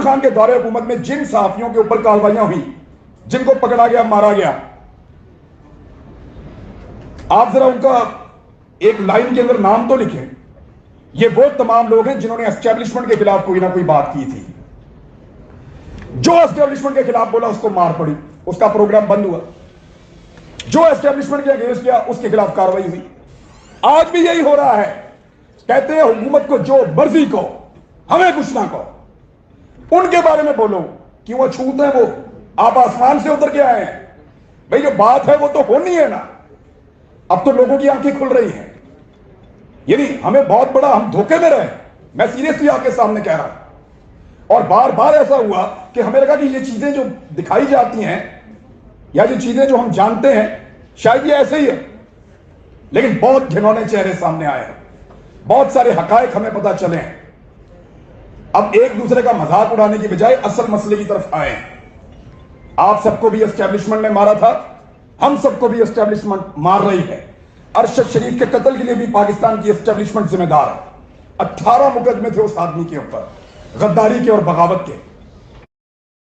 خان کے دور حکومت میں جن صحافیوں کے اوپر کارروائیاں ہوئی، جن کو پکڑا گیا، مارا گیا، آپ ذرا ان کا ایک لائن کے اندر نام تو لکھیں۔ یہ وہ تمام لوگ ہیں جنہوں نے اسٹیبلشمنٹ کے خلاف کوئی نہ کوئی بات کی تھی۔ جو اسٹیبلشمنٹ کے خلاف بولا اس کو مار پڑی، اس کا پروگرام بند ہوا۔ جو اسٹیبلشمنٹ کے اگینسٹ کیا اس کے خلاف کارروائی ہوئی۔ آج بھی یہی ہو رہا ہے۔ کہتے ہیں حکومت کو جو مرضی کو، ہمیں کچھ نہ کہو، ان کے بارے میں بولو، کیوں وہ چھوتے ہیں، وہ آپ آسمان سے اتر کے آئے ہیں؟ بھئی جو بات ہے وہ تو ہونی ہے نا۔ اب تو لوگوں کی آنکھیں کھل رہی ہیں، یعنی ہمیں بہت بڑا، ہم دھوکے میں رہے۔ میں سیریسلی آپ کے سامنے کہہ رہا ہوں، اور بار بار ایسا ہوا کہ ہمیں لگا کہ یہ چیزیں جو دکھائی جاتی ہیں یا یہ چیزیں جو ہم جانتے ہیں شاید یہ ایسے ہی ہے، لیکن بہت گھنونے چہرے سامنے آئے ہیں، بہت سارے حقائق ہمیں پتہ چلے ہیں۔ اب ایک دوسرے کا مذاق اڑانے کی بجائے اصل مسئلے کی طرف آئے۔ آپ سب کو بھی اسٹیبلشمنٹ نے مارا تھا، ہم سب کو بھی اسٹیبلشمنٹ مار رہی ہے۔ ارشد شریف کے قتل کے لیے بھی پاکستان کی اسٹیبلشمنٹ ذمہ دار ہے۔ 18 مقدمے تھے اس آدمی کے اوپر، غداری کے اور بغاوت کے۔